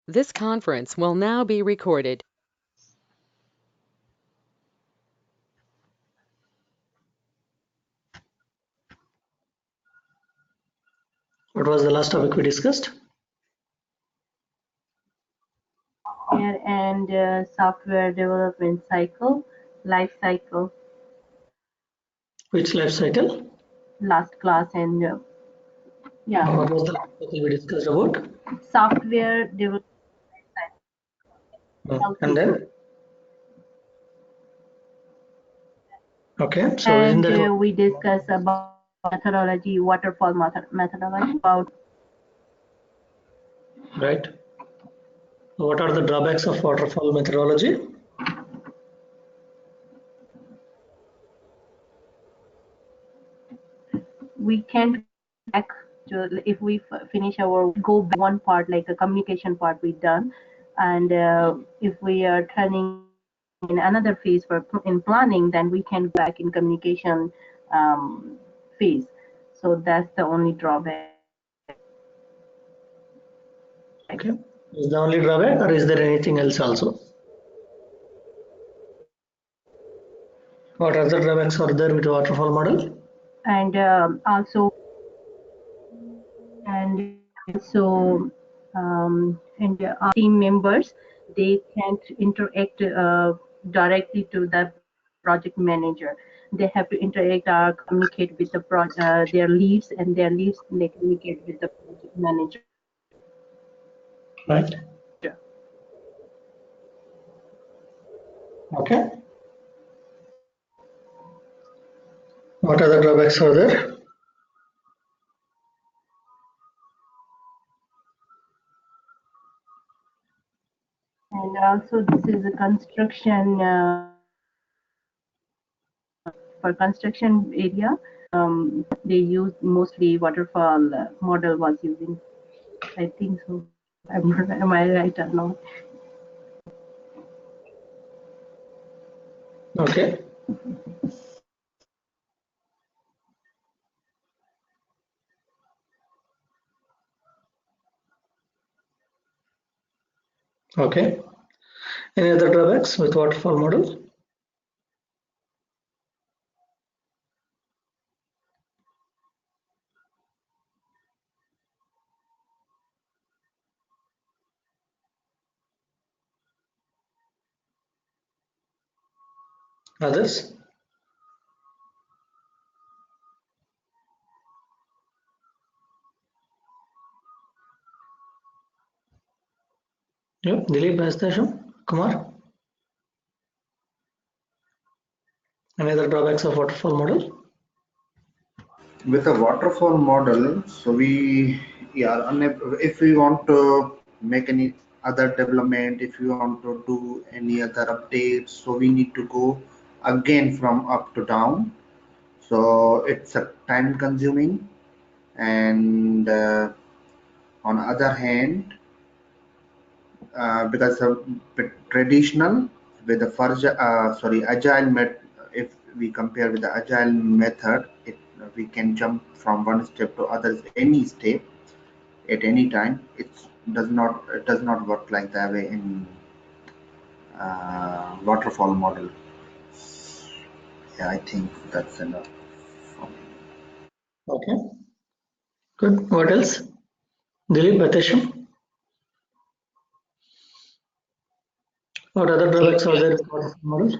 This conference will now be recorded. What was the last topic we discussed? And software development cycle, life cycle. Which life cycle? Last class and yeah. What was the last topic we discussed about? Software development cycle. And then? Okay, so and we discuss about methodology, waterfall methodology. About right. What are the drawbacks of waterfall methodology? we can't back to, if we finish our go back one part like a communication part we done, and if we are turning in another phase for in planning, then we can go back in communication phase. So that's the only drawback. Okay, is the only drawback, or is there anything else also? What other drawbacks are there with the waterfall model? And also our team members, they can't interact directly to the project manager. They have to interact or communicate with the their leads, and their leads they communicate with the project manager. Right. Yeah. Okay. What other drawbacks are there? And also this is a construction for construction area. They use mostly waterfall model was using. I think so. Am I right or not? Okay. Okay. Any other drawbacks with waterfall model? Others? Yeah, Dilip, Kumar? Any other drawbacks of waterfall model? With a waterfall model, so we are unable, if we want to make any other development, if we want to do any other updates, so we need to go again from up to down. So it's a time consuming, and on the other hand, because of traditional with the agile if we compare with the agile method, we can jump from one step to others any step at any time. It does not work like that way in waterfall model. Yeah, I think that's enough for me. Okay. Good. What else? Dilip, Batesham? What other drawbacks are there with waterfall model? I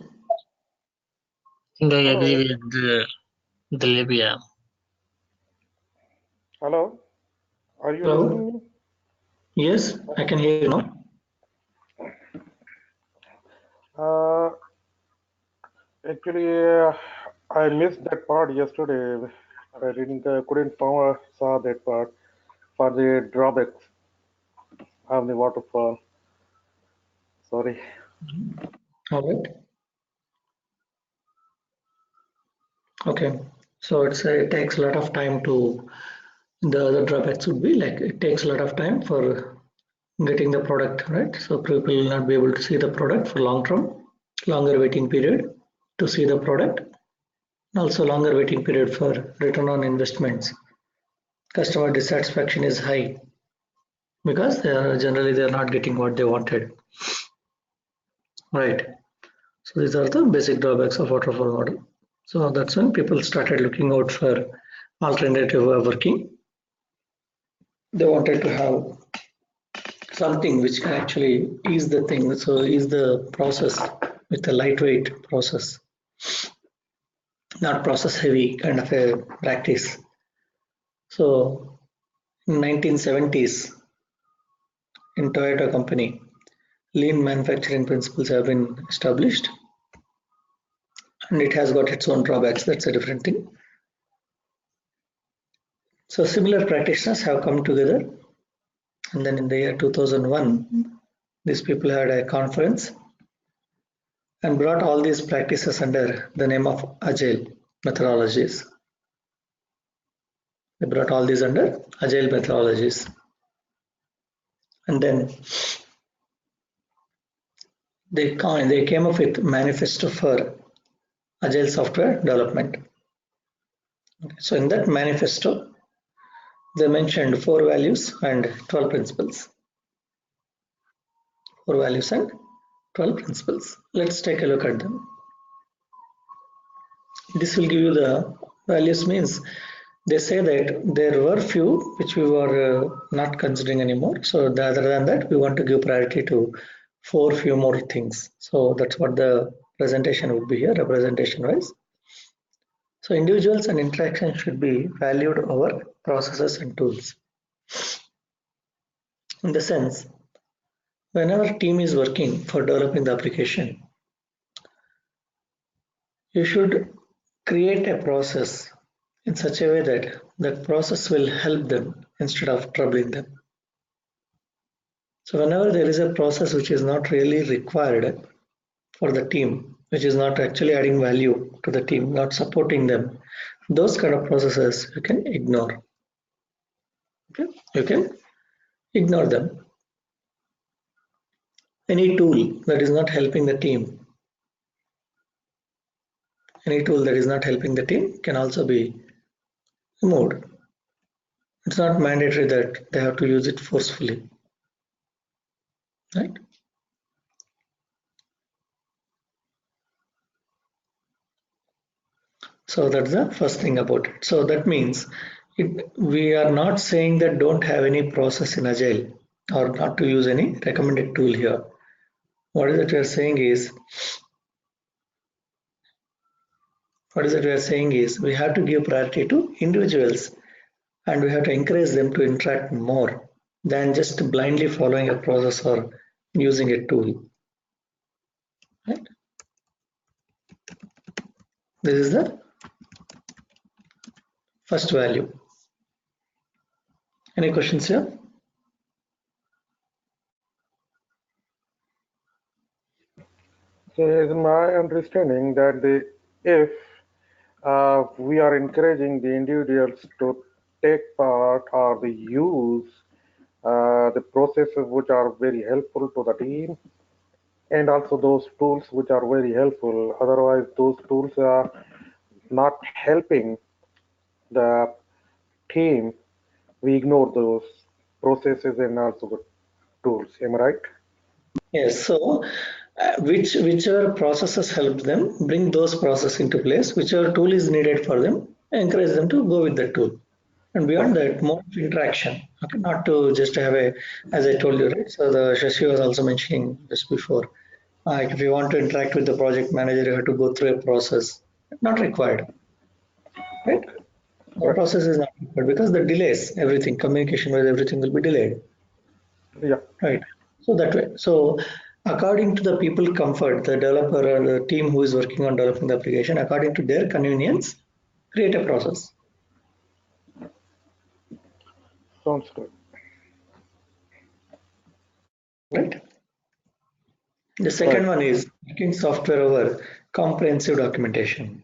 think I agree with Dilip, yeah. Hello, are you Hello? listening me? Yes, I can hear you now. Actually, I missed that part yesterday. I couldn't saw that part for the drawbacks of the waterfall. Sorry. All right. Okay. So it takes a lot of time to, the other drawbacks would be like it takes a lot of time for getting the product, right? So people will not be able to see the product for long term, longer waiting period to see the product, also longer waiting period for return on investments. Customer dissatisfaction is high. because generally they are not getting what they wanted, right? So these are the basic drawbacks of waterfall model. So that's when people started looking out for alternative way of working. They wanted to have something which can actually ease the thing, so ease the process with a lightweight process, not process heavy kind of a practice. So in 1970s in Toyota company, lean manufacturing principles have been established, and it has got its own drawbacks. That's a different thing. So similar practitioners have come together, and then in the year 2001, these people had a conference and brought all these practices under the name of Agile Methodologies. They brought all these under Agile Methodologies. And then they came up with Manifesto for Agile Software Development. So in that manifesto, they mentioned 4 values and 12 principles. 4 values and 12 principles. Let's take a look at them. This will give you the values. Means they say that there were few which we were not considering anymore. So other than that, we want to give priority to 4 few more things. So that's what the presentation would be here, representation wise. So individuals and interactions should be valued over processes and tools. In the sense, whenever team is working for developing the application, you should create a process in such a way that that process will help them instead of troubling them. So whenever there is a process which is not really required for the team, which is not actually adding value to the team, not supporting them, those kind of processes you can ignore. Okay? You can ignore them. Any tool that is not helping the team, can also be removed. It's not mandatory that they have to use it forcefully, right? So that's the first thing about it. So that means we are not saying that don't have any process in Agile or not to use any recommended tool here. What is it we are saying is, we have to give priority to individuals and we have to encourage them to interact more than just blindly following a process or using a tool. Right? This is the first value. Any questions here? So is my understanding that if we are encouraging the individuals to take part or the use the processes which are very helpful to the team, and also those tools which are very helpful. Otherwise, those tools are not helping the team. We ignore those processes and also the tools. Am I right? Yes. So whichever processes help them, bring those processes into place. Whichever tool is needed for them, encourage them to go with the tool. And beyond that, more of interaction. Okay, not to just have a, as I told you, right? So the Shashi was also mentioning just before. If you want to interact with the project manager, you have to go through a process. Not required, right? Okay. The Right. process is not required because the delays everything. Communication wise, everything will be delayed. Yeah. Right. So that way. So according to the people comfort, the developer or the team who is working on developing the application, according to their convenience, create a process. Sounds good. Right. The Right. second one is making software over comprehensive documentation.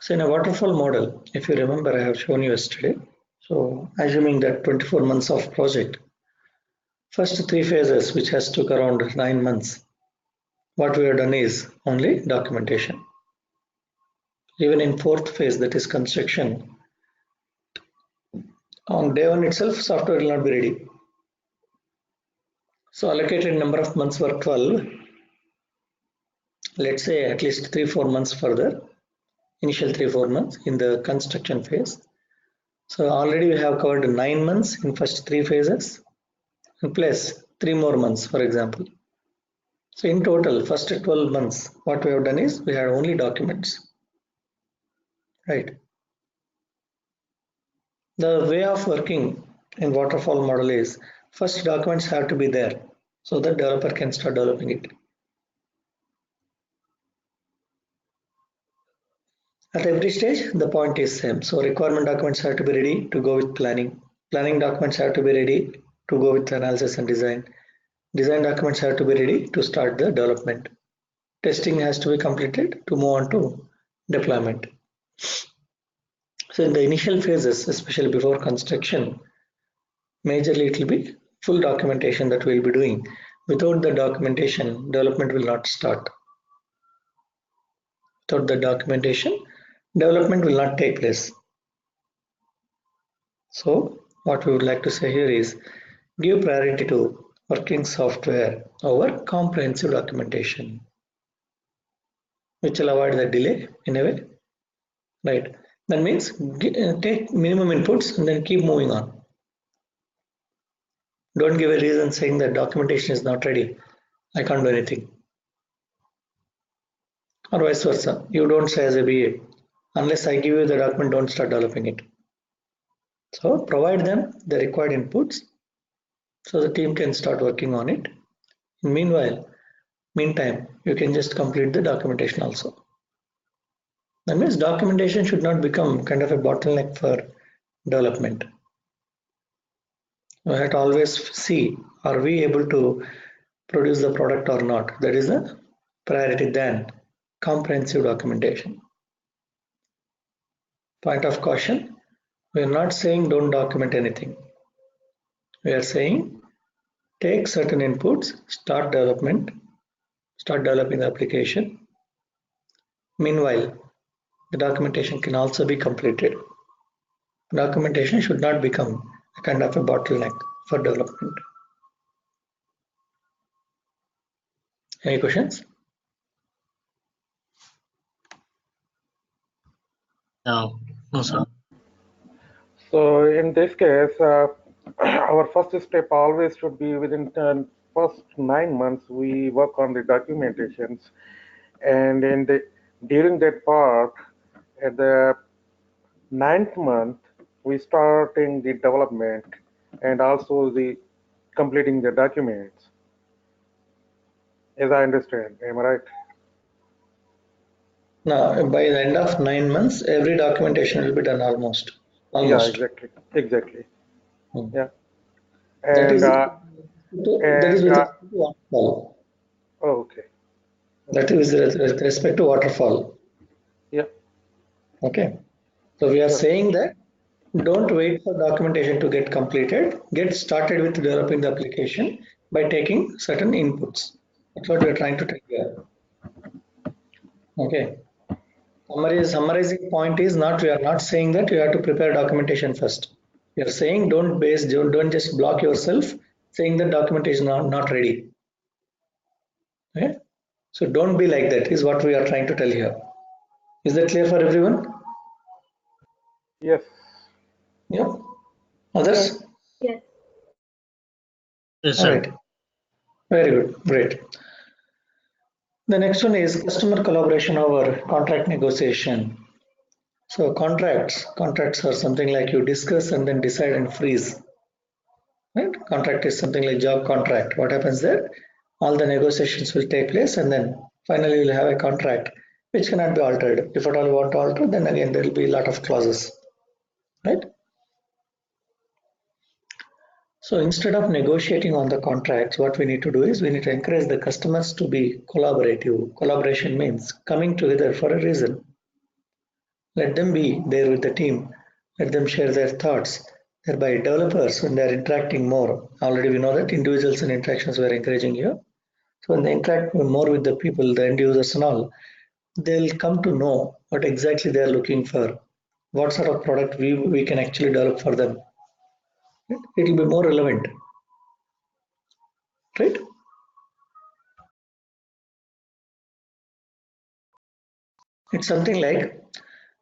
So in a waterfall model, if you remember, I have shown you yesterday. So assuming that 24 months of project, first 3 phases, which has took around 9 months, what we have done is only documentation. Even in 4th phase, that is construction, On day one itself, software will not be ready. So allocated number of months were 12. Let's say at least 3-4 months further, initial 3-4 months in the construction phase. So already we have covered 9 months in first 3 phases and plus 3 more months, for example. So in total, first 12 months, what we have done is we had only documents, right? The way of working in waterfall model is first documents have to be there so that developer can start developing it. At every stage, the point is same. So requirement documents have to be ready to go with planning. Planning documents have to be ready to go with analysis and design. Design documents have to be ready to start the development. Testing has to be completed to move on to deployment. So in the initial phases, especially before construction, majorly it will be full documentation that we'll be doing. Without the documentation, development will not start. Without the documentation, development will not take place. So what we would like to say here is give priority to working software over comprehensive documentation, which will avoid the delay in a way, right? That means take minimum inputs and then keep moving on. Don't give a reason saying that documentation is not ready, I can't do anything. Or vice versa. You don't say as a BA, unless I give you the document, don't start developing it. So provide them the required inputs so the team can start working on it. Meanwhile, meantime, you can just complete the documentation also. That means documentation should not become kind of a bottleneck for development. We have to always see, are we able to produce the product or not? That is a priority than comprehensive documentation. Point of caution, we are not saying don't document anything. We are saying take certain inputs, start development, start developing the application. Meanwhile, the documentation can also be completed. Documentation should not become a kind of a bottleneck for development. Any questions? No, no, sir. So in this case, our first step always should be within the first 9 months, we work on the documentations. And during that part, at the 9th month, we starting the development and also the completing the documents. As I understand, am I right? Now, by the end of 9 months, every documentation will be done almost. Yeah, exactly. Hmm. Yeah, That is and with respect to waterfall. okay. That is with respect to waterfall. Yeah. Okay. So we are Yes. saying that don't wait for documentation to get completed. Get started with developing the application by taking certain inputs. That's what we are trying to tell here. Okay. Summarizing point is not, we are not saying that you have to prepare documentation first. We are saying don't just block yourself saying that documentation is not ready. Okay. So don't be like that is what we are trying to tell here. Is that clear for everyone? Yes. Yeah. Others? Yes. Yes, All sir. right. Very good. Great. The next one is customer collaboration over contract negotiation. So contracts are something like you discuss and then decide and freeze. Right? Contract is something like job contract. What happens there? All the negotiations will take place and then finally you'll have a contract which cannot be altered. If at all you want to alter, then again there will be a lot of clauses. Right? So instead of negotiating on the contracts, what we need to do is we need to encourage the customers to be collaborative. Collaboration means coming together for a reason. Let them be there with the team. Let them share their thoughts. Thereby developers, when they are interacting more, already we know that individuals and interactions we are encouraging here. So when they interact more with the people, the end users and all, they'll come to know what exactly they are looking for, what sort of product we can actually develop for them. It will be more relevant, right? It's something like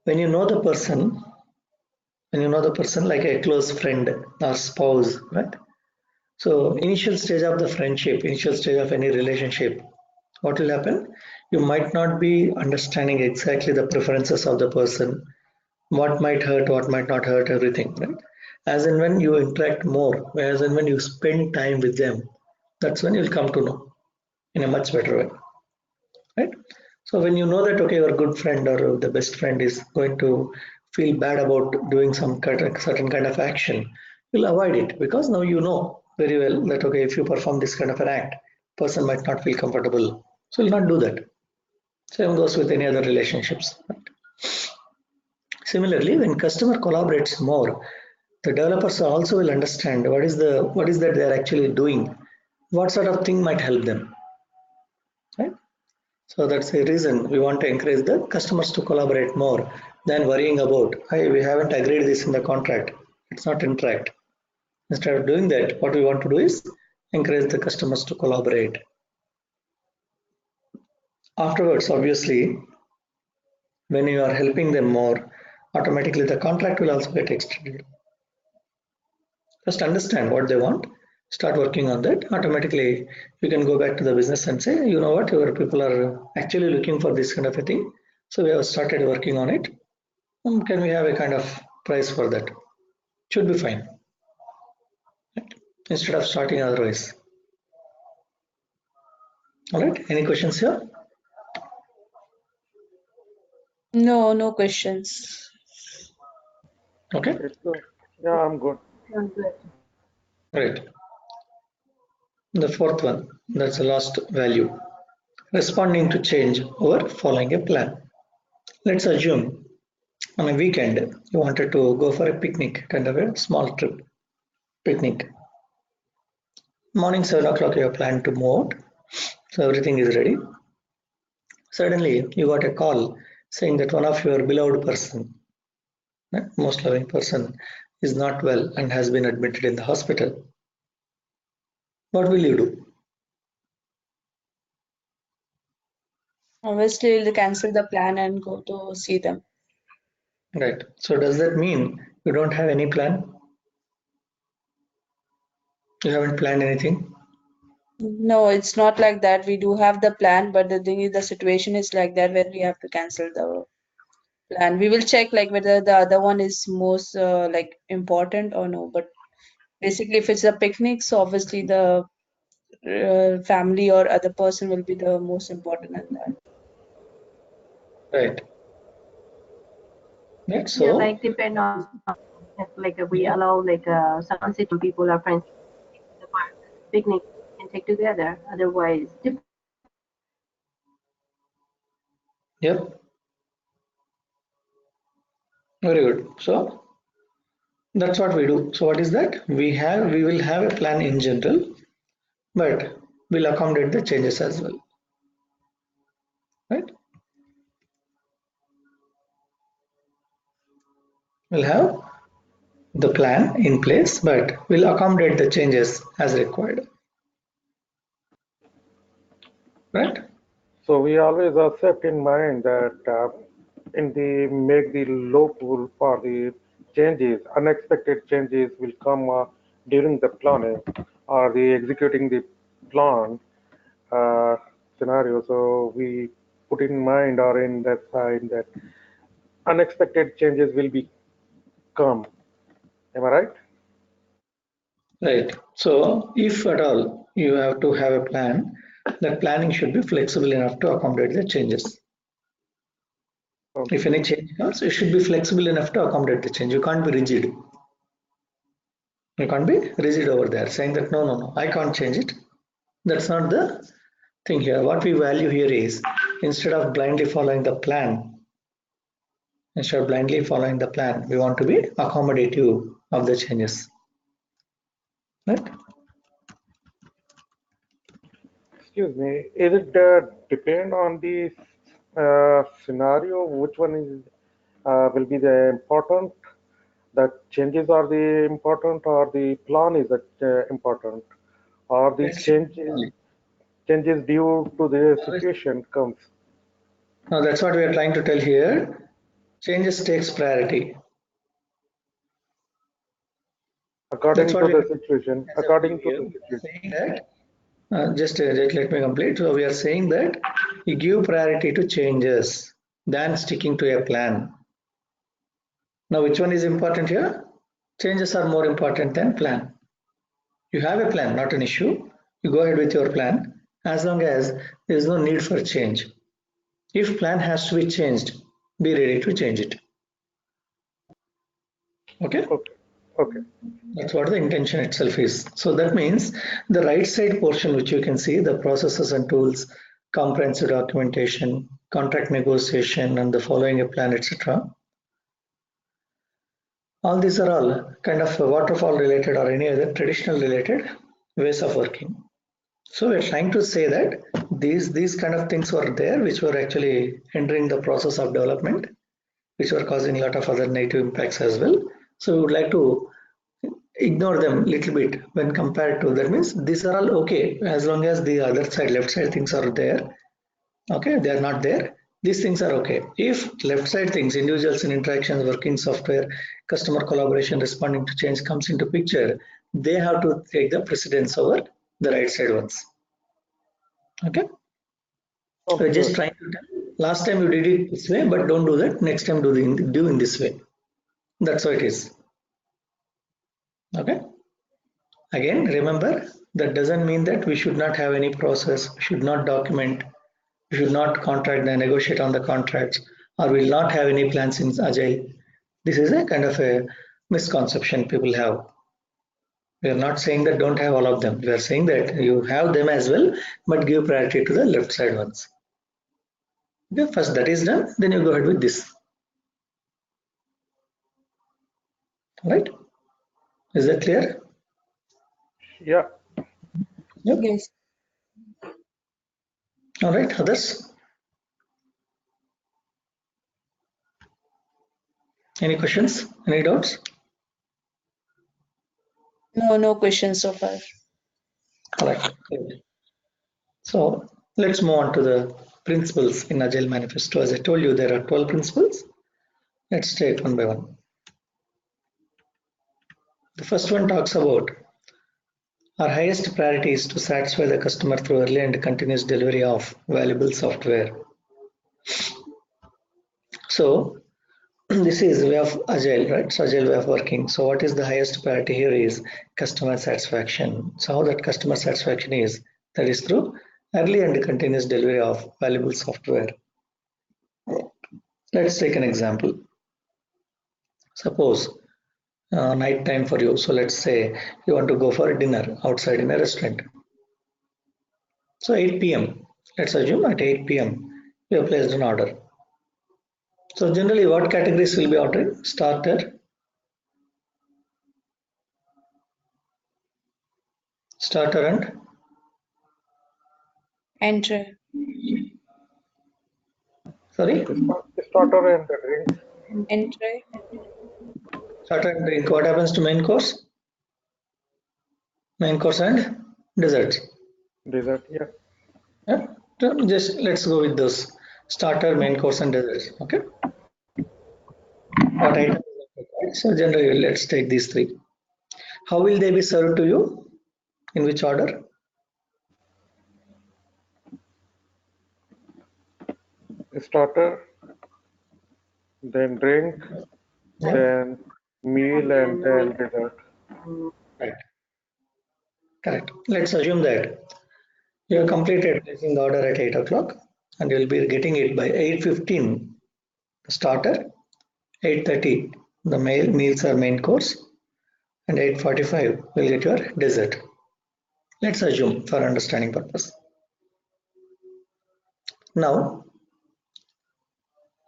when you know the person, like a close friend or spouse, right? So initial stage of the friendship, initial stage of any relationship, what will happen? You might not be understanding exactly the preferences of the person, what might hurt, what might not hurt, everything, right? As and when you interact more, as and when you spend time with them, that's when you'll come to know in a much better way, right? So when you know that okay, your good friend or the best friend is going to feel bad about doing some certain kind of action, you'll avoid it because now you know very well that okay, if you perform this kind of an act, person might not feel comfortable, so you'll not do that. Same goes with any other relationships. Similarly, when customer collaborates more, the developers also will understand what is that they are actually doing, what sort of thing might help them, right? So that's the reason we want to encourage the customers to collaborate more than worrying about, hey, we haven't agreed this in the contract, let's not interact. Instead of doing that, what we want to do is encourage the customers to collaborate. Afterwards, obviously, when you are helping them more, automatically the contract will also get extended. Just understand what they want, start working on that. Automatically, you can go back to the business and say, you know what, your people are actually looking for this kind of a thing. So we have started working on it. Can we have a kind of price for that? Should be fine. Right? Instead of starting otherwise. All right. Any questions here? No, no questions. Okay. Yeah, I'm good. Sounds good. Right. The fourth one, that's the last value. Responding to change or following a plan. Let's assume on a weekend you wanted to go for a picnic, kind of a small trip picnic. Morning 7 o'clock you have planned to move out, so everything is ready. Suddenly you got a call saying that one of your beloved person, most loving person, is not well and has been admitted in the hospital. What will you do? Obviously, we'll cancel the plan and go to see them. Right. So does that mean you don't have any plan? You haven't planned anything? No, it's not like that. We do have the plan, but the thing is, the situation is like that where we have to cancel the plan. We will check like whether the other one is most like important or no. But basically, if it's a picnic, so obviously the family or other person will be the most important in that. Right. Right. Yeah, So like depend on if like we allow like some people or friends to the park picnic and take together. Otherwise, yep. Very good. So that's what we do. So what is that? We will have a plan in general, but we'll accommodate the changes as well. Right? We'll have the plan in place, but we'll accommodate the changes as required. Right? So we always accept in mind that in the make the local for the changes, unexpected changes will come during the planning or the executing the plan uh, scenario. So we put in mind or in that side that unexpected changes will be come. Am I right? Right. So if at all you have to have a plan, that planning should be flexible enough to accommodate the changes. Okay. If any change comes, it should be flexible enough to accommodate the change. You can't be rigid. You can't be rigid over there, saying that no, no, no, I can't change it. That's not the thing here. What we value here is instead of blindly following the plan, we want to be accommodative of the changes. Right? Excuse me. Is it depend on the scenario? Which one is will be the important? that changes are the important, or the plan is important, or the changes due to the situation comes? Now that's what we are trying to tell here. Changes takes priority. According to the situation. According to the situation. Just let me complete. So we are saying that you give priority to changes than sticking to a plan. Now, which one is important here? Changes are more important than plan. You have a plan, not an issue. You go ahead with your plan as long as there is no need for change. If plan has to be changed, be ready to change it. Okay? Okay. That's what the intention itself is. So that means the right side portion, which you can see, the processes and tools, comprehensive documentation, contract negotiation, and the following a plan, etc. All these are all kind of waterfall related or any other traditional related ways of working. So we're trying to say that these kind of things were there, which were actually hindering the process of development, which were causing a lot of other negative impacts as well. So we would like to ignore them a little bit when compared to, that means these are all okay as long as the other side, left side things are there. Okay, they are not there. These things are okay. If left side things, individuals in interactions, working software, customer collaboration, responding to change comes into picture, they have to take the precedence over the right side ones. Okay. We're just trying to tell. Last time you did it this way, but don't do that. Next time do in this way. That's how it is. Okay. Again, remember, that doesn't mean that we should not have any process, should not document, we should not contract and negotiate on the contracts, or will not have any plans in Agile. This is a kind of a misconception people have. We are not saying that don't have all of them. We are saying that you have them as well, but give priority to the left side ones. Okay, first that is done, then you go ahead with this. All right? Is that clear? Yeah. Yep. Yes. All right, others? Any questions? Any doubts? No questions so far. All right. So let's move on to the principles in Agile Manifesto. As I told you, there are 12 principles. Let's take one by one. The first one talks about our highest priority is to satisfy the customer through early and continuous delivery of valuable software. So this is way of Agile, right? So Agile way of working. So what is the highest priority here is customer satisfaction. So how that customer satisfaction is, that is through early and continuous delivery of valuable software. Let's take an example. Suppose night time for you. So let's say you want to go for dinner outside in a restaurant. So 8 p.m. Let's assume at 8 p.m. you have placed an order. So generally what categories will be ordered? Starter, and Enter. sorry? Starter and drink. Enter. Starter and drink. What happens to main course? Main course and dessert. Dessert, yeah. Yeah. So just let's go with those. Starter, main course and dessert. Okay. What items? So generally let's take these three. How will they be served to you? In which order? Starter, then drink, then meal, and then dessert. Right. Correct. Let's assume that you have completed placing the order at 8 o'clock and you will be getting it by 8:15 starter, 8:30 the meals are main course, and 8:45 will get your dessert. Let's assume for understanding purpose. Now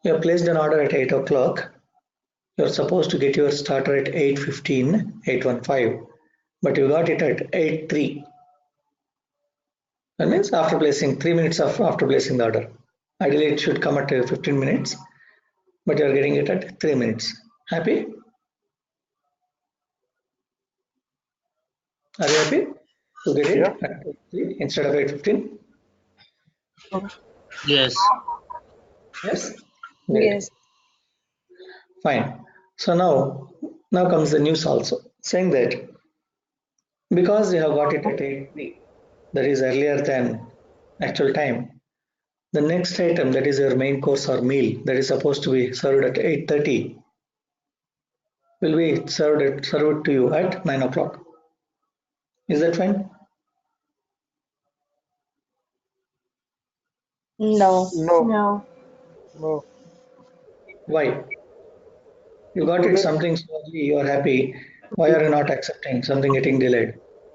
you have placed an order at 8 o'clock. You are supposed to get your starter at 8:15, 8:15, but you got it at 8:03. That means after placing 3 minutes after placing the order. Ideally it should come at 15 minutes, but you are getting it at 3 minutes. Happy? Are you happy to get it Yeah. at 3 instead of 8:15? Yes. Yes? Great. Yes. Fine. So now comes the news also saying that because you have got it at 8:03, that is earlier than actual time, the next item, that is your main course or meal, that is supposed to be served at 8:30, will be served to you at 9 o'clock. Is that fine? No. No. No. No. Why? You got it Today. something so early, you are happy. Why are you not accepting something getting delayed?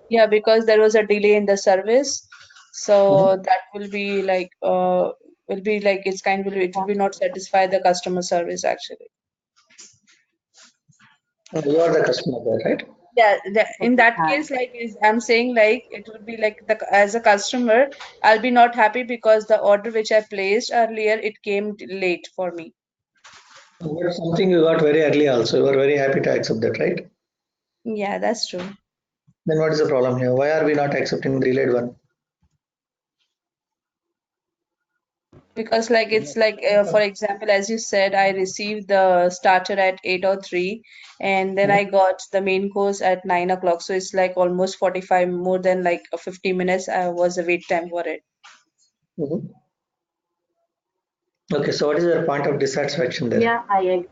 Yeah, because there was a delay in the service, so Mhm. that will be like it's kind of it will be not satisfy the customer service actually. You are the customer there, right? Yeah, in Okay. that case, I'm saying like it would be like as a customer, I'll be not happy because the order which I placed earlier it came late for me. But something you got very early also. You are very happy to accept that, right? Yeah, that's true. Then what is the problem here? Why are we not accepting the delayed one? Because like it's like for example, as you said, I received the starter at 8:03, and then I got the main course at 9 o'clock. So it's like almost 45 more than like 50 minutes. I was a wait time for it. Mhm. Okay, so what is your point of dissatisfaction there? Yeah, I agree.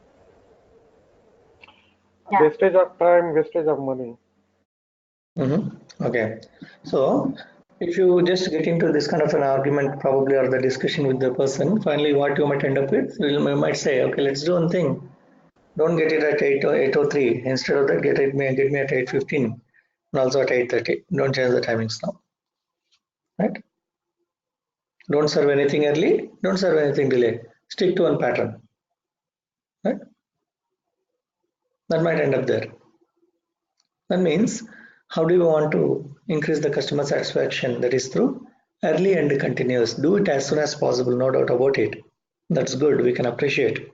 Yeah. Wastage of time, wastage of money. Okay, so if you just get into this kind of an argument, probably, or the discussion with the person, finally, what you might end up with, you might say, okay, let's do one thing. Don't get it at 8 or 8:03. Instead of that, get me at 8:15 and also at 8:30. Don't change the timings now, right? Don't serve anything early. Don't serve anything delayed. Stick to one pattern, right? That might end up there. That means, how do you want to increase the customer satisfaction? That is through early and continuous. Do it as soon as possible, no doubt about it. That's good. We can appreciate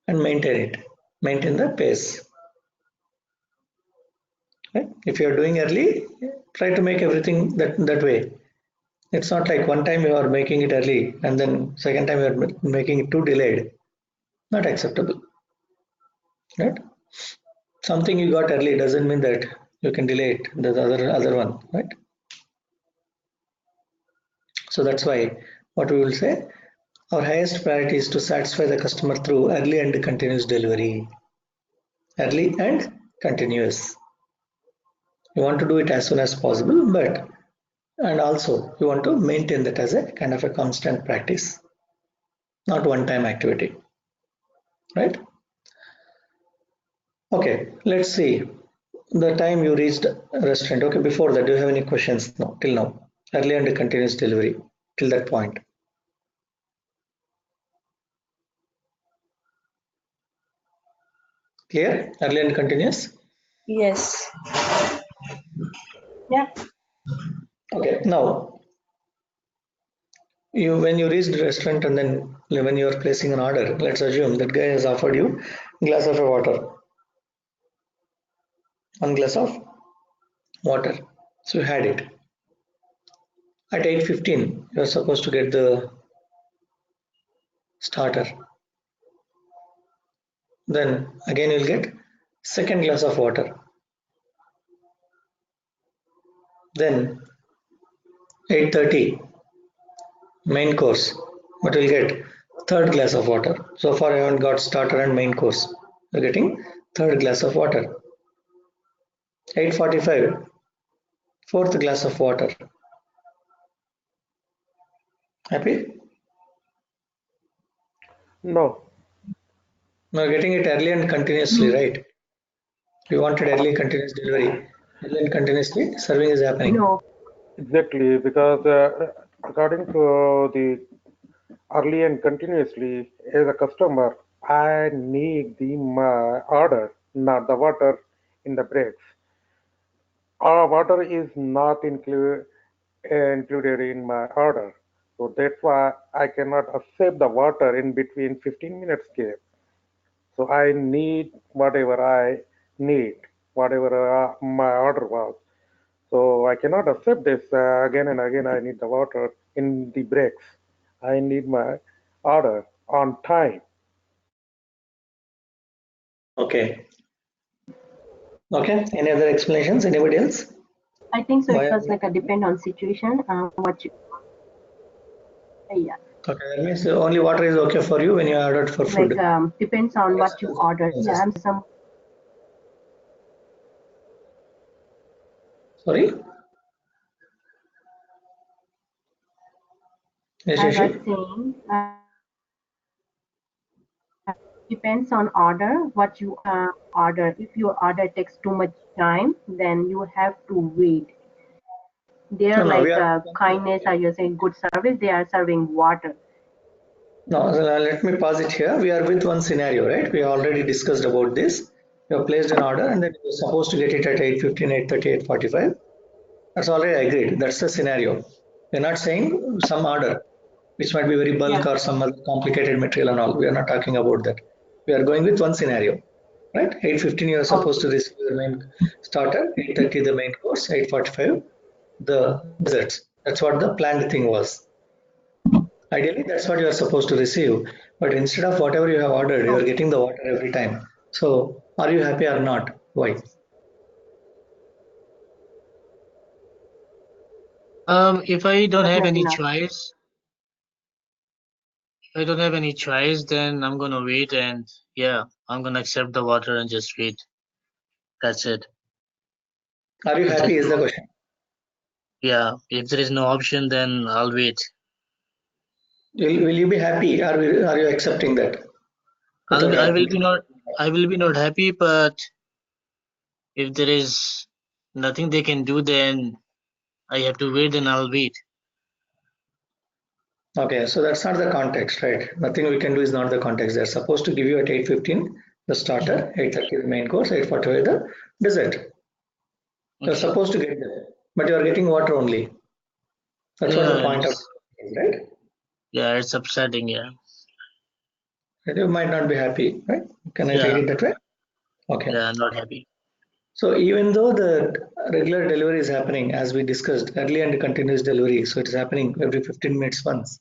and maintain it. Maintain the pace. Right? If you are doing early, try to make everything that way. It's not like one time you are making it early and then second time you are making it too delayed. Not acceptable. Right? Something you got early doesn't mean that you can delay it. The other one, right? So that's why what we will say, our highest priority is to satisfy the customer through early and continuous delivery. Early and continuous. You want to do it as soon as possible, but and also you want to maintain that as a kind of a constant practice, not one time activity, right? Okay, let's see the time you reached a restaurant. Okay, before that, do you have any questions now till now? Early and continuous delivery till that point. Clear? Early and continuous? Yes. Yeah. Okay, now when you reach the restaurant and then when you are placing an order, let's assume that guy has offered you a glass of water, one glass of water. So you had it. At 8:15, you are supposed to get the starter. Then again you'll get second glass of water. Then 8:30, main course. But you'll get third glass of water. So far I haven't got starter and main course. You're getting third glass of water. 8:45, fourth glass of water. Happy? No. Now getting it early and continuously, right? You wanted Uh, early continuous delivery. Early and continuously serving is happening. No. exactly, because according to the early and continuously, as a customer, I need the my order, not the water in the breaks. Our water is not included in my order. So that's why I cannot accept the water in between 15 minutes gap. So I need whatever I need, whatever my order was. So I cannot accept this again and again. I need the water in the breaks. I need my order on time. Okay. Okay. Any other explanations? Anybody else? I think so. Why It are was like a depend on situation. What you, yeah, Okay, that means only water is okay for you when you ordered for like food. depends on what you order. Yeah, I'm some. Sorry? Yes, I was Shashi? saying depends on order. What you order. If your order takes too much time, then you have to wait. They're No, we like are. kindness, or you're saying good service. They are serving water. No, let me pause it here. We are with one scenario, right? We already discussed about this. You have placed an order and then you're supposed to get it at 8:15, 8:30, 8:45. That's already agreed. That's the scenario. We're not saying some order, which might be very bulk Yeah. or some other complicated material and all. We are not talking about that. We are going with one scenario, right? 8:15 you are supposed Okay. to receive the main starter, 8:30 the main course, 8:45 the desserts. That's what the planned thing was. Ideally, that's what you are supposed to receive. But instead of whatever you have ordered, you are Okay. getting the water every time. So, are you happy or not? Why? If I don't have Definitely any not. choice, then I'm gonna wait and yeah, I'm gonna accept the water and just wait. That's it. Are you If there's happy? Is the no, question. yeah, if there is no option, then I'll wait. Will you be happy or are you accepting that I'll without be, having? I will be not happy, but if there is nothing they can do, then I have to wait, then I'll wait. Okay, so that's not the context, right? Nothing we can do is not the context. They're supposed to give you at 8:15 the starter, 8:30 the main course, 8:45 the dessert. You're Okay. supposed to get that, but you're getting water only. That's what the Yeah, point of right? yeah, it's upsetting. Yeah, You might not be happy, right? Can I read yeah, it that way? Okay. yeah, not happy. So even though the regular delivery is happening, as we discussed, early and continuous delivery, so it's happening every 15 minutes once,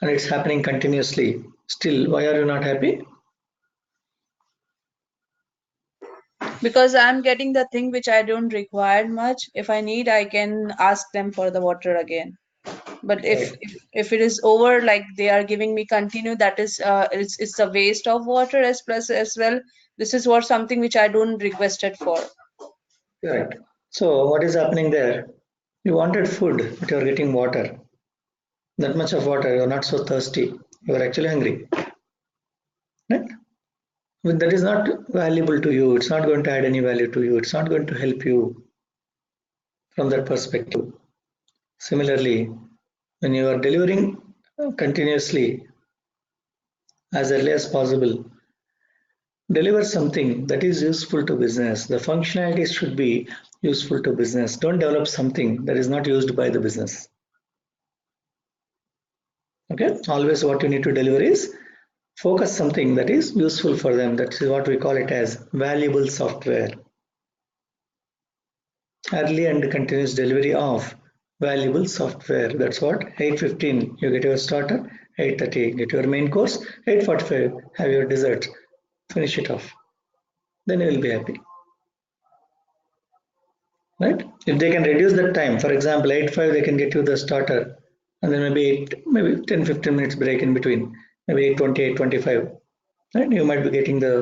and it's happening continuously. Still, why are you not happy? Because I'm getting the thing which I don't require much. If I need, I can ask them for the water again. But if Right. if it is over, like they are giving me continue, that is it's a waste of water as plus as well. This is what something which I don't requested for. Right. So what is happening there? You wanted food, but you're getting water. That much of water, you're not so thirsty. You're actually hungry. Right? But that is not valuable to you. It's not going to add any value to you. It's not going to help you from that perspective. Similarly, when you are delivering continuously as early as possible, deliver something that is useful to business. The functionalities should be useful to business. Don't develop something that is not used by the business. Okay, always what you need to deliver is focus something that is useful for them. That is what we call it as valuable software. Early and continuous delivery of valuable software. That's what 8:15 you get your starter, 8:30 get your main course, 8:45 have your dessert. Finish it off. Then you will be happy. Right? If they can reduce that time, for example, 8:05 they can get you the starter, and then maybe 10-15 minutes break in between, maybe 8:20, 8:25. Right? You might be getting the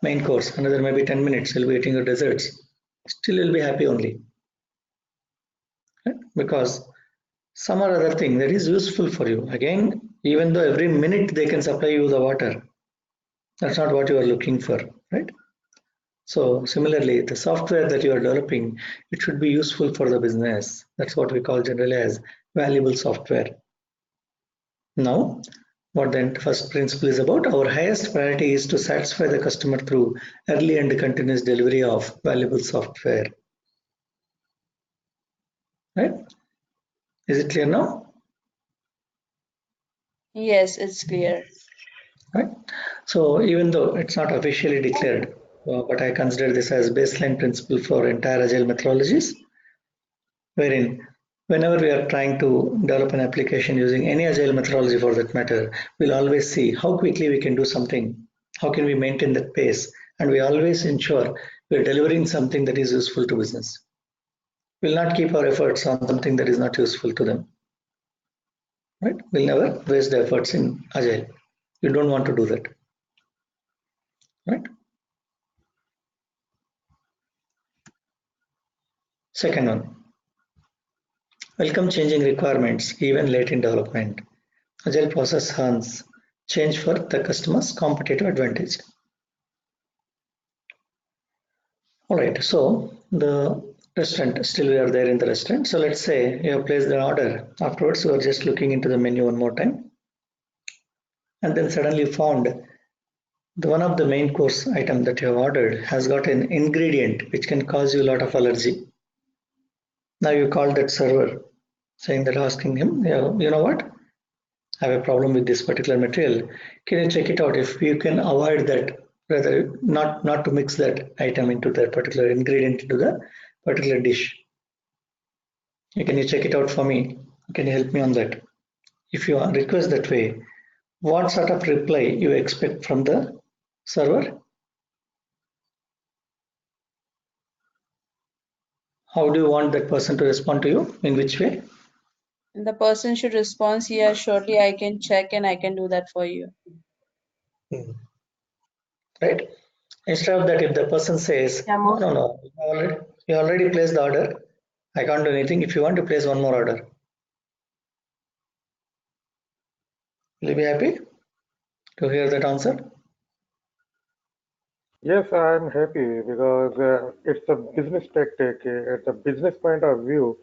main course, another maybe 10 minutes you'll be getting your desserts. Still you'll be happy only. Right? Because some or other thing that is useful for you. Again, even though every minute they can supply you the water, that's not what you are looking for, right? So similarly, the software that you are developing, it should be useful for the business. That's what we call generally as valuable software. Now, what the first principle is about, our highest priority is to satisfy the customer through early and continuous delivery of valuable software. Right? Is it clear now? Yes, it's clear. Right? So even though it's not officially declared, but I consider this as baseline principle for entire Agile methodologies. wherein whenever we are trying to develop an application using any agile methodology for that matter, we'll always see how quickly we can do something, how can we maintain that pace, and we always ensure we're delivering something that is useful to business. We'll not keep our efforts on something that is not useful to them. Right? We'll never waste the efforts in agile. You don't want to do that. Right? Second one, welcome changing requirements even late in development. Agile process harns change for the customer's competitive advantage. All right, so the restaurant, still we are there in the restaurant. So let's say you have placed the order. Afterwards, you are just looking into the menu one more time. And then suddenly found one of the main course item that you have ordered has got an ingredient which can cause you a lot of allergy. Now you call that server saying that, asking him, you know what, I have a problem with this particular material. Can you check it out if you can avoid that, rather not to mix that item into that particular ingredient into the particular dish. Can you check it out for me? Can you help me on that? If you request that way, what sort of reply you expect from the server? How do you want that person to respond to you? In which way? The person should respond, yeah, surely I can check and I can do that for you. Right? Instead of that, if the person says, no, you already placed the order, I can't do anything. If you want to place one more order, will you be happy to hear that answer? Yes, I'm happy because it's a business tactic. It's a business point of view.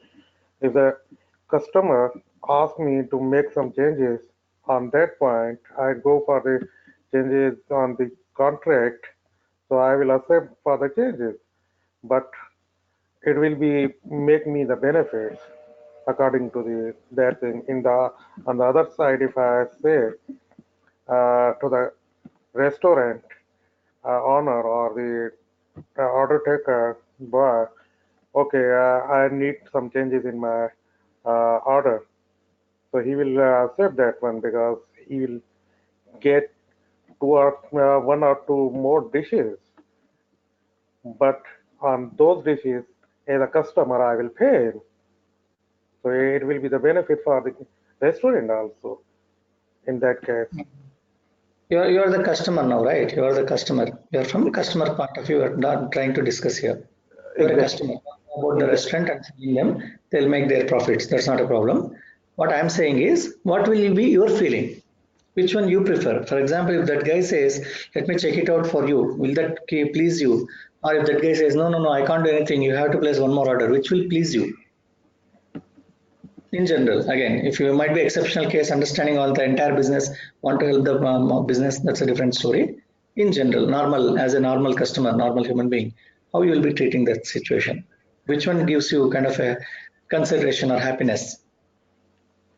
If the customer asks me to make some changes on that point, I go for the changes on the contract. So I will accept for the changes, but it will be make me the benefits according to the that thing. On the other side, if I say to the restaurant owner or the order taker boy, okay, I need some changes in my order. So he will accept that one because he will get one or two more dishes. But on those dishes, as a customer, I will pay. So it will be the benefit for the restaurant also in that case. You are the customer now, right? You are the customer. You are from the customer point of view. You are not trying to discuss here. You are a customer. About the restaurant and selling them, they'll make their profits. That's not a problem. What I'm saying is, what will be your feeling? Which one you prefer? For example, if that guy says, let me check it out for you, will that please you? Or if that guy says, no, I can't do anything, you have to place one more order, which will please you? In general, again, if you might be exceptional case, understanding all the entire business, want to help the business, that's a different story. In general, normal, as a normal customer, normal human being, how you will be treating that situation? Which one gives you kind of a consideration or happiness?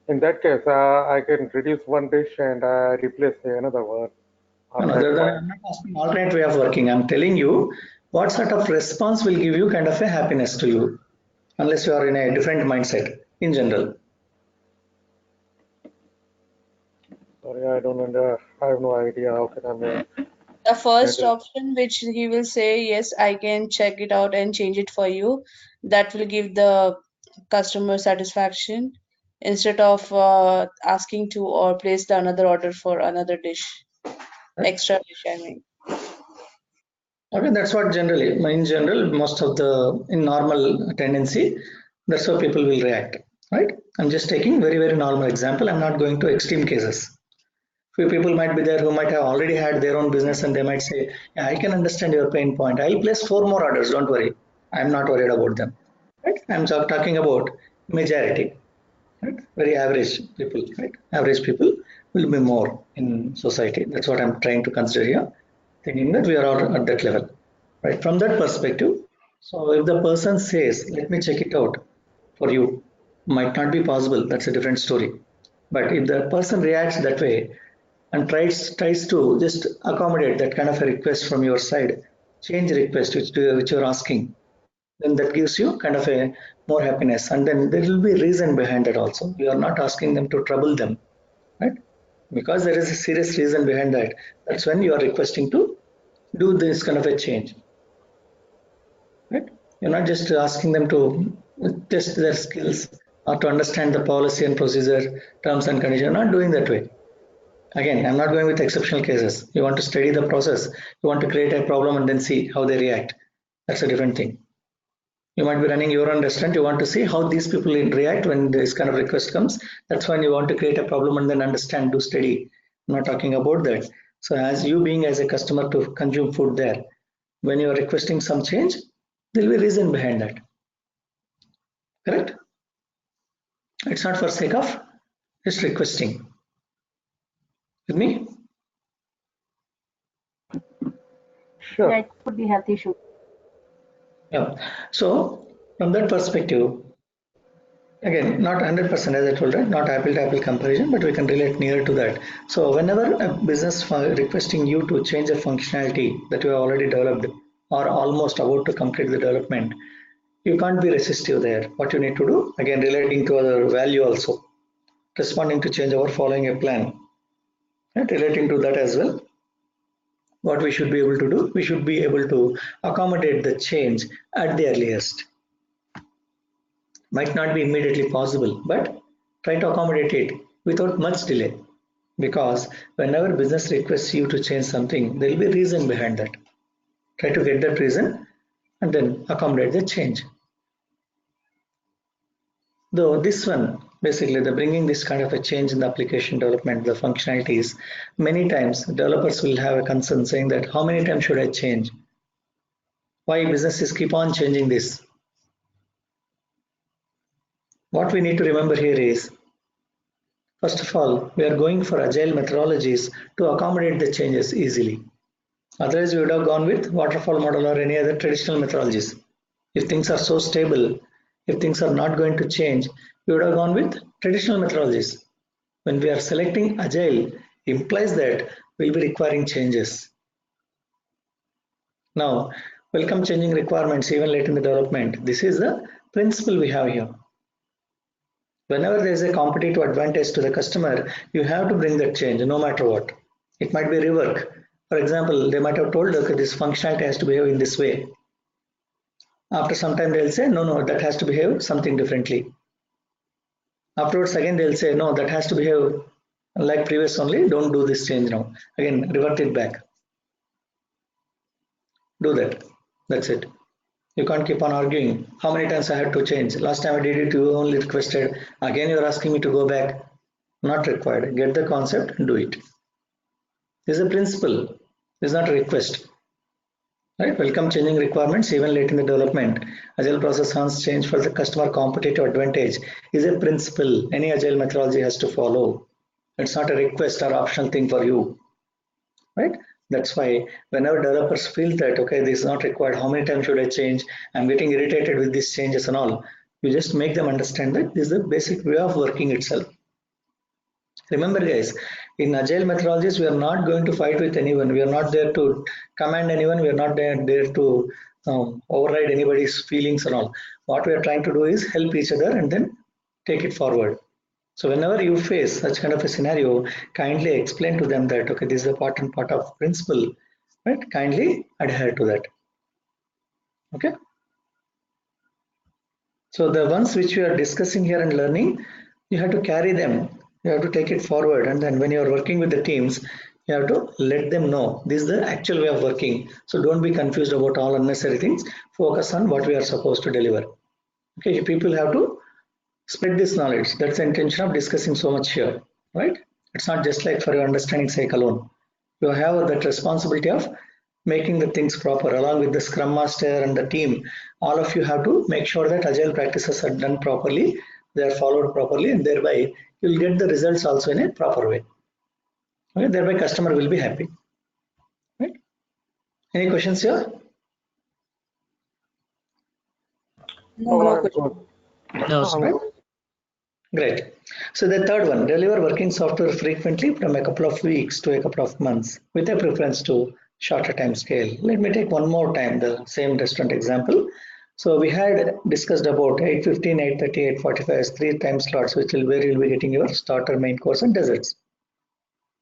In that case, I can reduce one dish and replace another one. No, I'm not asking alternate way of working. I'm telling you what sort of response will give you kind of a happiness to you, unless you are in a different mindset in general. Sorry, I have no idea how can I make. The first option, which he will say, yes, I can check it out and change it for you, that will give the customer satisfaction instead of asking to or place the another order for another dish, extra dish, I mean. Okay, that's what generally, in general, most of the, in normal tendency, that's how people will react, right? I'm just taking very, very normal example. I'm not going to extreme cases. Few people might be there who might have already had their own business and they might say, yeah, I can understand your pain point. I'll place 4 more orders, don't worry. I'm not worried about them, right? I'm talking about majority, right? Very average people, right? Average people will be more in society. That's what I'm trying to consider here, thinking that we are all at that level, right? From that perspective, so if the person says, let me check it out for you, might not be possible. That's a different story. But if the person reacts that way and tries to just accommodate that kind of a request from your side, change request which you're asking, then that gives you kind of a more happiness, and then there will be reason behind it also. You are not asking them to trouble them, right? Because there is a serious reason behind that. That's when you are requesting to do this kind of a change, right? You're not just asking them to test their skills or to understand the policy and procedure, terms and conditions. You're not doing that way. Again, I'm not going with exceptional cases. You want to study the process. You want to create a problem and then see how they react. That's a different thing. You might be running your own restaurant. You want to see how these people react when this kind of request comes. That's when you want to create a problem and then understand, do study. I'm not talking about that. So as you being as a customer to consume food there, when you are requesting some change, there will be a reason behind that. Correct? It's not for sake of just requesting. With me? Sure. Yeah, it could be health issue. Yeah. So from that perspective, again, not 100% as I told, right? Not apple to apple comparison, but we can relate near to that. So whenever a business requesting you to change a functionality that you have already developed or almost about to complete the development, you can't be resistive there. What you need to do, again, relating to other value also, responding to change over following a plan, right? Relating to that as well. What we should be able to do, we should be able to accommodate the change at the earliest. Might not be immediately possible, but try to accommodate it without much delay, because whenever business requests you to change something, there will be a reason behind that. Try to get that reason and then accommodate the change. Though this one, basically the bringing this kind of a change in the application development, the functionalities, many times developers will have a concern saying that how many times should I change? Why businesses keep on changing this? What we need to remember here is, first of all, we are going for agile methodologies to accommodate the changes easily. Otherwise, we would have gone with waterfall model or any other traditional methodologies. If things are so stable, if things are not going to change, we would have gone with traditional methodologies. When we are selecting agile, implies that we'll be requiring changes. Now, welcome changing requirements even late in the development. This is the principle we have here. Whenever there is a competitive advantage to the customer, you have to bring that change no matter what. It might be rework. For example, they might have told, okay, this functionality has to behave in this way. After some time, they'll say, no, that has to behave something differently. Afterwards, again, they'll say, no, that has to behave like previous only. Don't do this change now. Again, revert it back. Do that. That's it. You can't keep on arguing. How many times I had to change? Last time I did it, you only requested. Again, you're asking me to go back. Not required. Get the concept and do it. This is a principle. This is not a request. Right? Welcome changing requirements even late in the development. Agile process hunts change for the customer competitive advantage is a principle any agile methodology has to follow. It's not a request or optional thing for you. Right? That's why whenever developers feel that, okay, this is not required, how many times should I change? I'm getting irritated with these changes and all. You just make them understand that this is the basic way of working itself. Remember guys, in agile methodologies, we are not going to fight with anyone. We are not there to command anyone. We are not there to override anybody's feelings and all. What we are trying to do is help each other and then take it forward. So whenever you face such kind of a scenario, kindly explain to them that, okay, this is a part of principle, right? Kindly adhere to that. Okay. So the ones which we are discussing here and learning, you have to carry them. You have to take it forward, and then when you are working with the teams, you have to let them know this is the actual way of working. So don't be confused about all unnecessary things. Focus on what we are supposed to deliver. Okay, people have to spread this knowledge. That's the intention of discussing so much here, right? It's not just like for your understanding sake alone. You have that responsibility of making the things proper along with the scrum master and the team. All of you have to make sure that agile practices are done properly, they are followed properly, and thereby you'll get the results also in a proper way. Okay, thereby customer will be happy. Right? Any questions here? No question. No, sir. Right? Great. So the third one, deliver working software frequently from a couple of weeks to a couple of months with a preference to shorter time scale. Let me take one more time the same restaurant example. So we had discussed about 8:15, 8:30, 8:45 as 3 time slots, where you'll be getting your starter, main course, and desserts.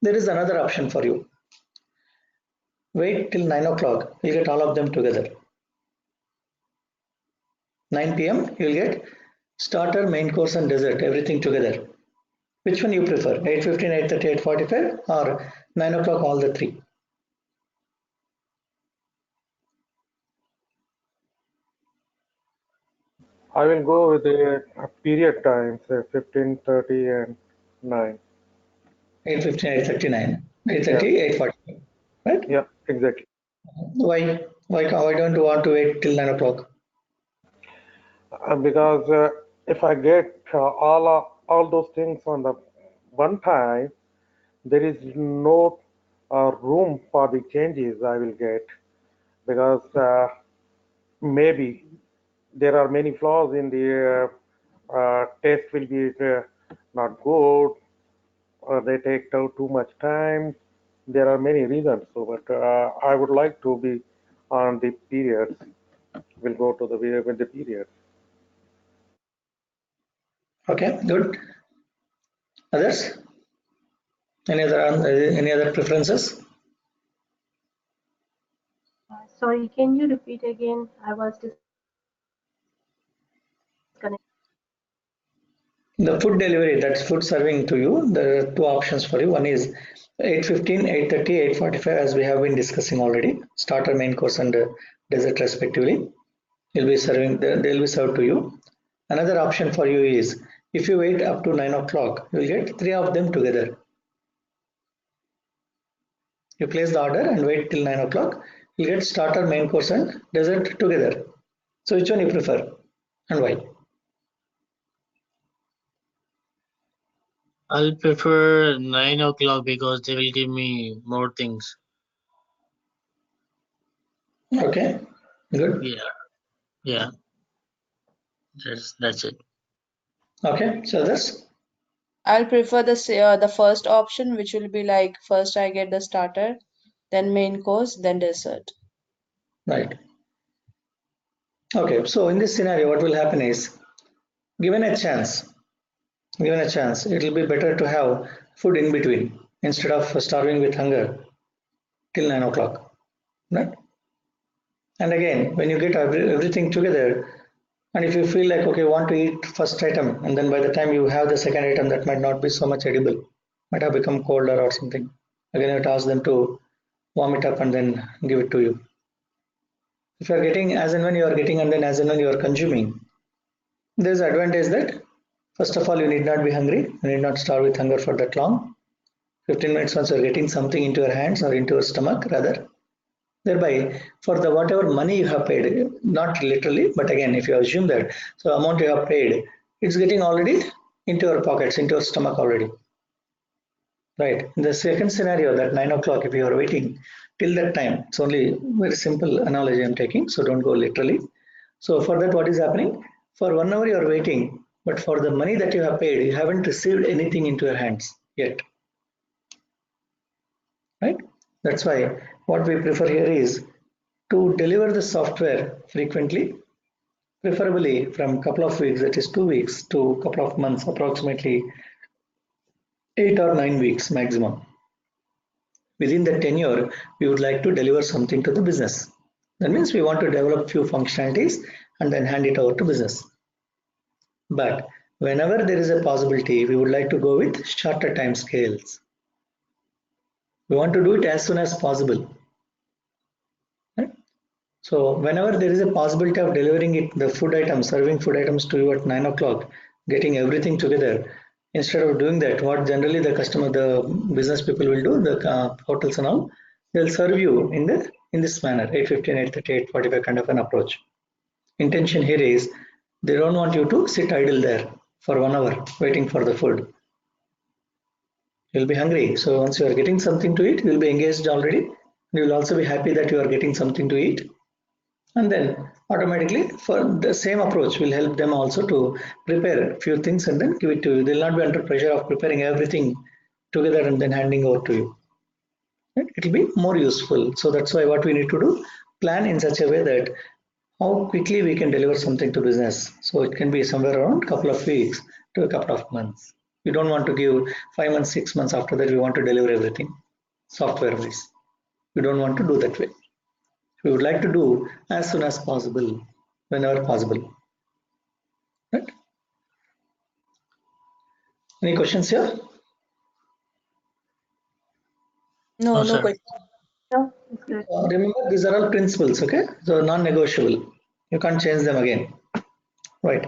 There is another option for you. Wait till 9 o'clock, you'll get all of them together. 9 p.m. you'll get starter, main course, and dessert, everything together. Which one you prefer? 8:15, 8:30, 8:45, or 9 o'clock, all the three? I will go with the period times, 15, 30, and 9. 8:15, 8:39, 8:30, Yeah. 8:45, right? Yeah, exactly. Why? Why don't you want to wait till 9 o'clock? Because if I get all those things on the one time, there is no room for the changes I will get, because maybe there are many flaws in the test will be not good, or they take too much time. There are many reasons. So, but I would like to be on the periods. We'll go to the with the periods. Okay, good. Others? Any other preferences? Sorry, can you repeat again? I was disconnected. The food delivery, that's food serving to you, there are two options for you. One is 8:15, 8:30, 8:45, as we have been discussing already. Starter, main course, and dessert respectively. They'll be served to you. Another option for you is, if you wait up to 9 o'clock, you'll get three of them together. You place the order and wait till 9 o'clock, you'll get starter, main course, and dessert together. So which one you prefer and why? I'll prefer 9 o'clock because they will give me more things. Okay, good. Yeah. That's it. Okay, so this. I'll prefer the first option, which will be like first I get the starter, then main course, then dessert. Right. Okay, so in this scenario, what will happen is, given a chance, it will be better to have food in between instead of starving with hunger till 9 o'clock. Right? And again, when you get everything together, and if you feel like, okay, want to eat first item, and then by the time you have the second item, that might not be so much edible, might have become colder or something. Again, you have to ask them to warm it up and then give it to you. If you are getting as and when you are getting, and then as and when you are consuming, there's advantage that first of all, you need not be hungry, you need not starve with hunger for that long. 15 minutes once you're getting something into your hands or into your stomach rather, thereby for the whatever money you have paid, not literally, but again if you assume that, so amount you have paid, it's getting already into your pockets, into your stomach already, right? In the second scenario, that 9 o'clock, if you are waiting till that time, it's only very simple analogy I'm taking, so don't go literally. So for that, what is happening, for 1 hour you are waiting, but for the money that you have paid, you haven't received anything into your hands yet, right? That's why what we prefer here is to deliver the software frequently, preferably from couple of weeks, that is 2 weeks to couple of months, approximately 8 or 9 weeks maximum. Within the tenure, we would like to deliver something to the business. That means we want to develop few functionalities and then hand it over to business. But whenever there is a possibility, we would like to go with shorter time scales. We want to do it as soon as possible. Right? So whenever there is a possibility of delivering it, the food items, serving food items to you at 9 o'clock, getting everything together, instead of doing that, what generally the business people will do, the hotels and all, they'll serve you in this manner, 8:15, 8:30, 8:45 kind of an approach. Intention here is they don't want you to sit idle there for 1 hour waiting for the food. You'll be hungry. So once you are getting something to eat, you'll be engaged already. You will also be happy that you are getting something to eat. And then automatically for the same approach will help them also to prepare a few things and then give it to you. They'll not be under pressure of preparing everything together and then handing over to you. Right? It will be more useful. So that's why what we need to do, plan in such a way that how quickly we can deliver something to business. So it can be somewhere around a couple of weeks to a couple of months. We don't want to give 5 months, 6 months after that we want to deliver everything software wise. We don't want to do that way. We would like to do as soon as possible, whenever possible. Right? Any questions here? No, no sir. question. No, it's good. Remember, these are all principles, okay? So non-negotiable. You can't change them again, right?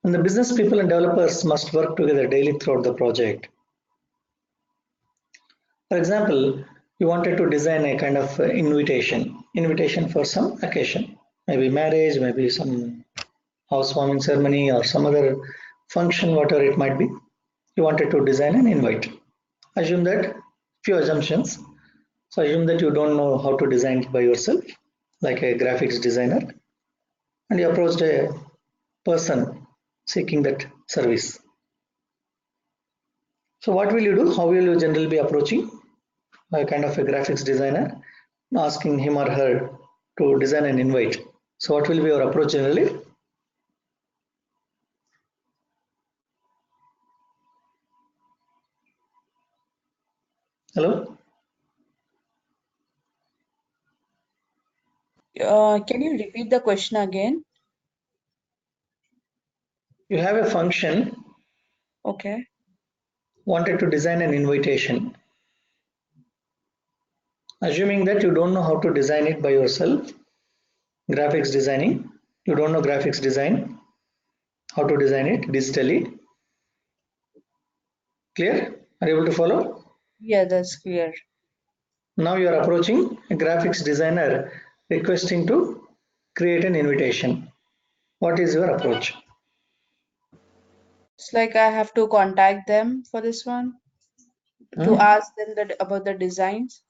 And the business people and developers must work together daily throughout the project. For example, you wanted to design a kind of invitation for some occasion, maybe marriage, maybe some housewarming ceremony or some other function, whatever it might be. You wanted to design an invite. Assume that few assumptions. So assume that you don't know how to design it by yourself, like a graphics designer, and you approached a person seeking that service. So what will you do? How will you generally be approaching a kind of a graphics designer, asking him or her to design an invite? So what will be your approach generally? Hello? Can you repeat the question again? You have a function, Okay. wanted to design an invitation. Assuming that you don't know how to design it by yourself, graphics designing, you don't know graphics design, how to design it digitally. Clear? Are you able to follow? Yeah, that's clear. Now you are approaching a graphics designer requesting to create an invitation. What is your approach? It's like I have to contact them for this one to ask them that about the designs.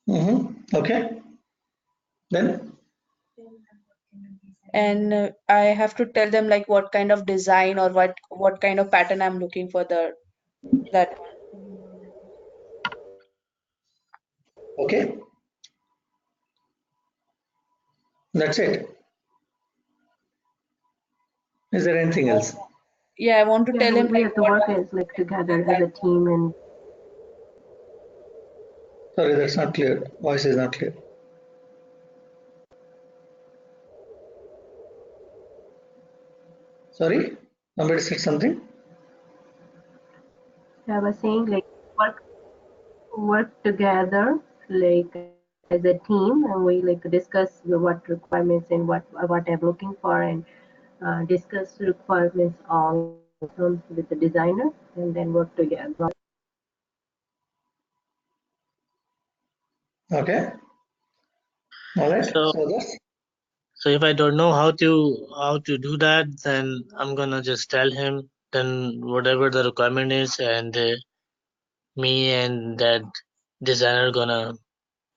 Okay. Then And I have to tell them like what kind of design or what kind of pattern I'm looking for that one. okay. That's it. Is there anything else? Yeah, I want to Yeah, tell him we like have to what work are as like together as a team and Sorry, that's not clear. Voice is not clear. Sorry, somebody said something. I was saying like work together like as a team, and we like discuss what requirements and what I'm looking for, and discuss requirements on terms with the designer, and then work together. Okay. All right. So So that's so if I don't know how to do that, then I'm gonna just tell him then whatever the requirement is, and me and that designer gonna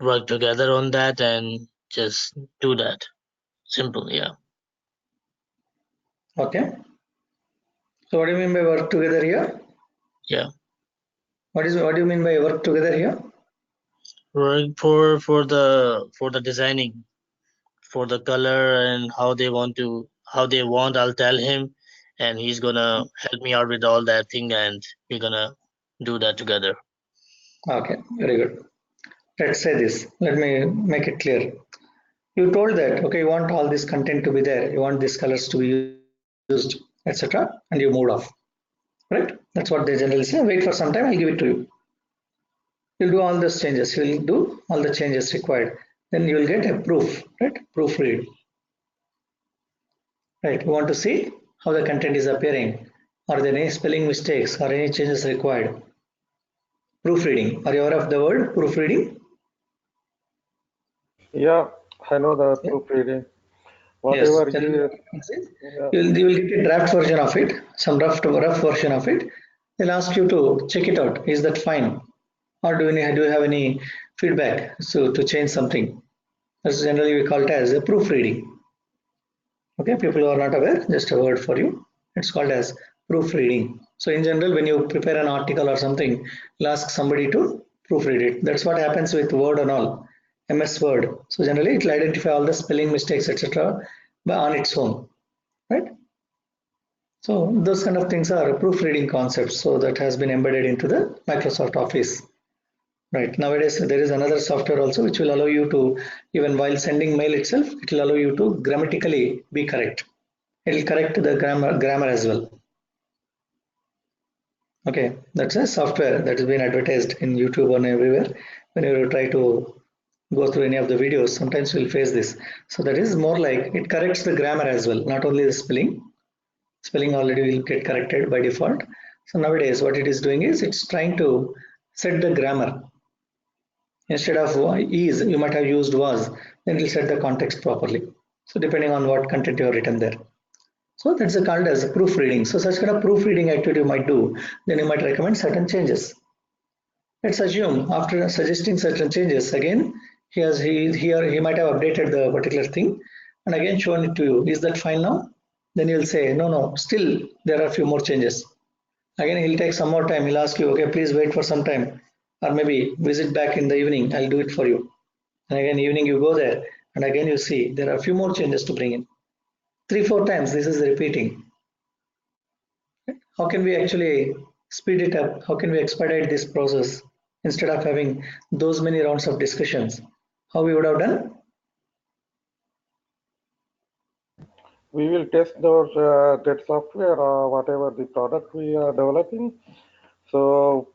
work together on that and just do that. Simple, yeah. okay. So what do you mean by work together here? Yeah. What do you mean by work together here? Work for the designing, for the color and how they want, I'll tell him, and he's gonna help me out with all that thing, and we're gonna do that together. Okay, very good. Let's say this. Let me make it clear. You told that, okay, you want all this content to be there, you want these colors to be used, etc., and you moved off. Right? That's what they generally say. Wait for some time, I'll give it to you. You'll do all those changes, you'll do all the changes required. Then you will get a proof, right? Proofread. Right? You want to see how the content is appearing. Are there any spelling mistakes or any changes required? Proofreading. Are you aware of the word proofreading? Yeah, I know the Yeah. proofreading. Yes. Whatever Generally you, what happens is yeah, you will get a draft version of it, some rough version of it. They'll ask you to check it out. Is that fine? Or do you have any feedback so to change something? That's generally we call it as a proofreading. Okay, people who are not aware, just a word for you. It's called as proofreading. So in general, when you prepare an article or something, you'll ask somebody to proofread it. That's what happens with Word and all. MS Word. So generally it will identify all the spelling mistakes, etc. on its own, right? So those kind of things are proofreading concepts. So that has been embedded into the Microsoft Office. Right. Nowadays, there is another software also which will allow you to, even while sending mail itself, it will allow you to grammatically be correct. It will correct the grammar as well. Okay, that's a software that has been advertised in YouTube and everywhere. When you try to go through any of the videos, sometimes you'll face this. So that is more like it corrects the grammar as well, not only the spelling. Spelling already will get corrected by default. So nowadays, what it is doing is it's trying to set the grammar. Instead of is, you might have used was, then it will set the context properly. So depending on what content you have written there. So that's called as proofreading. So such kind of proofreading activity you might do, then you might recommend certain changes. Let's assume after suggesting certain changes, again, he might have updated the particular thing and again shown it to you. Is that fine now? Then you'll say, no, still there are a few more changes. Again, he'll take some more time. He'll ask you, okay, please wait for some time. Or maybe visit back in the evening. I'll do it for you. And again, evening you go there. And again, you see there are a few more changes to bring in. 3-4 times this is repeating. How can we actually speed it up? How can we expedite this process instead of having those many rounds of discussions? How we would have done? We will test those that software or whatever the product we are developing. So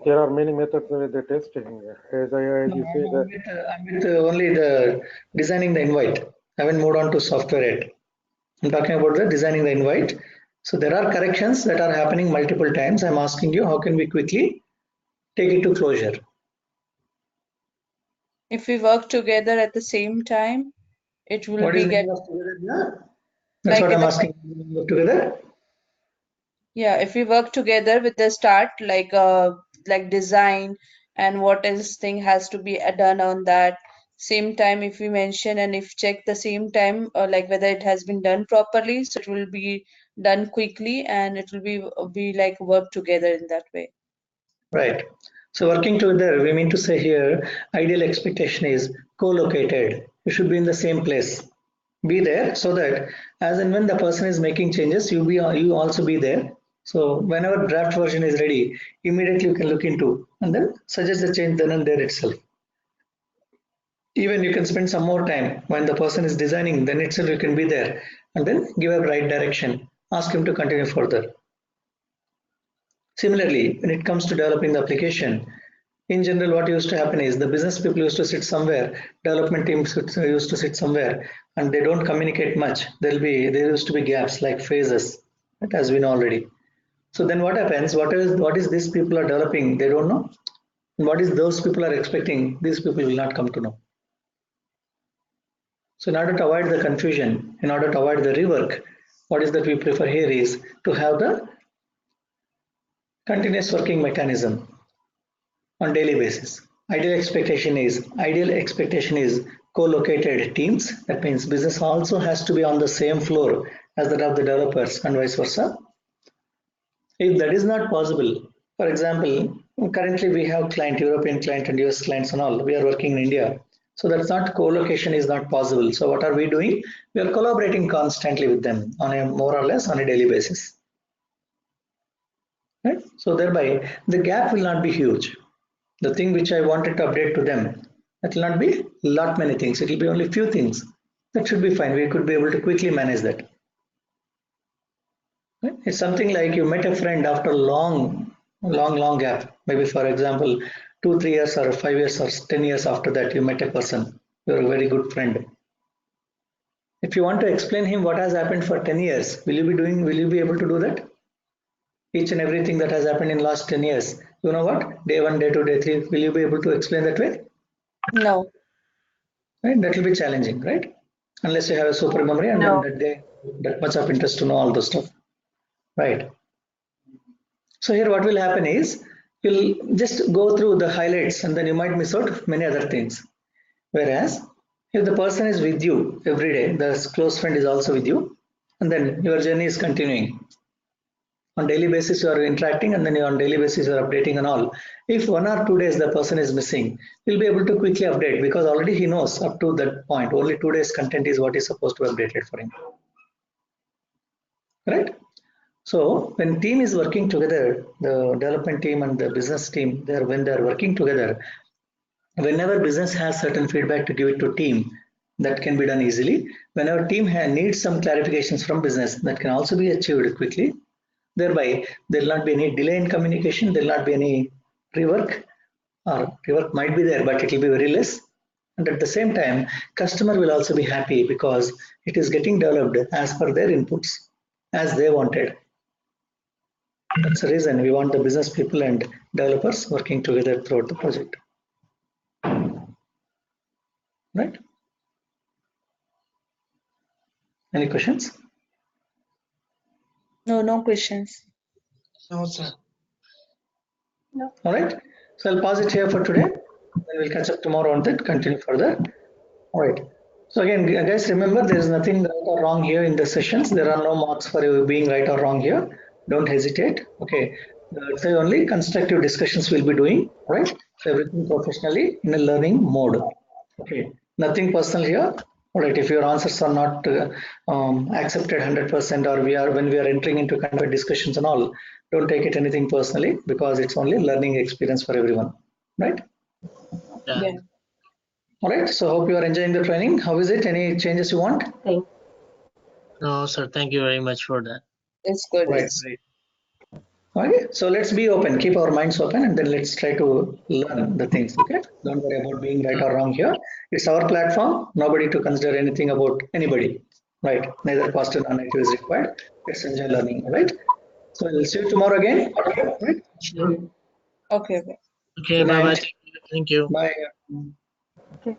there are many methods with the testing. As you say that. I'm with only the designing the invite. I haven't moved on to software yet. I'm talking about the designing the invite. So there are corrections that are happening multiple times. I'm asking you, how can we quickly take it to closure? If we work together at the same time, it will What be is get meaning of together? Yeah? That's like what I'm the asking. Together? yeah. If we work together with the start, like design and what else thing has to be done on that same time. If we mention and if check the same time, like whether it has been done properly, so it will be done quickly and it will be like work together in that way. Right. So working together, we mean to say here, ideal expectation is co-located. You should be in the same place. Be there so that as and when the person is making changes, you also be there. So whenever draft version is ready, immediately you can look into and then suggest the change then and there itself. Even you can spend some more time when the person is designing, then itself you can be there and then give a right direction. Ask him to continue further. Similarly, when it comes to developing the application, in general, what used to happen is the business people used to sit somewhere, development teams used to sit somewhere, and they don't communicate much. There used to be gaps like phases, right, as we know already. So then what happens? What is these people are developing? They don't know. And what is those people are expecting? These people will not come to know. So in order to avoid the confusion, in order to avoid the rework, what is that we prefer here is to have the continuous working mechanism on daily basis. Ideal expectation is co-located teams. That means business also has to be on the same floor as that of the developers and vice versa. If that is not possible, for example, currently we have European client and US clients and all. We are working in India. So that's not co-location is not possible. So what are we doing? We are collaborating constantly with them on a more or less on a daily basis. Right? So thereby the gap will not be huge. The thing which I wanted to update to them, that will not be lot many things. It will be only few things. That should be fine. We could be able to quickly manage that. Right? It's something like you met a friend after a long gap. Maybe for example, 2-3 years or 5 years or 10 years after that, you met a person. You're a very good friend. If you want to explain him what has happened for 10 years, will you be able to do that? Each and everything that has happened in last 10 years. You know what? Day 1, day 2, day 3, will you be able to explain that way? No. Right? That will be challenging, right? Unless you have a super memory and then No. that much of interest to know all those stuff. Right. So here what will happen is you'll just go through the highlights and then you might miss out many other things. Whereas if the person is with you every day, the close friend is also with you, and then your journey is continuing. On daily basis you are interacting, and then on daily basis you are updating and all. If 1 or 2 days the person is missing, he'll be able to quickly update because already he knows up to that point only 2 days content is what is supposed to be updated for him. Right? So when team is working together, the development team and the business team, when they're working together, whenever business has certain feedback to give it to team, that can be done easily. Whenever team needs some clarifications from business, that can also be achieved quickly. Thereby, there will not be any delay in communication, there will not be any rework, or rework might be there, but it will be very less. And at the same time, customer will also be happy because it is getting developed as per their inputs, as they wanted. That's the reason we want the business people and developers working together throughout the project. Right? Any questions? No questions. No, sir. No. All right. So I'll pause it here for today. Then we'll catch up tomorrow on that, continue further. All right. So again, guys, remember there is nothing right or wrong here in the sessions. There are no marks for you being right or wrong here. Don't hesitate. Okay. So only constructive discussions we'll be doing, right? So everything professionally in a learning mode. Okay. Nothing personal here. All right. If your answers are not accepted 100%, or when we are entering into kind of discussions and all, don't take it anything personally because it's only learning experience for everyone, right? Yeah. Yeah. All right. So hope you are enjoying the training. How is it? Any changes you want? Thanks. No, sir. Thank you very much for that. It's good. Right. Okay. So let's be open. Keep our minds open, and then let's try to learn the things. Okay. Don't worry about being right or wrong here. It's our platform. Nobody to consider anything about anybody. Right. Neither positive nor negative is required. Let's enjoy learning. All right. So we'll see you tomorrow again. Right. Okay. Okay. Good Bye bye. night. Thank you. Bye. Okay.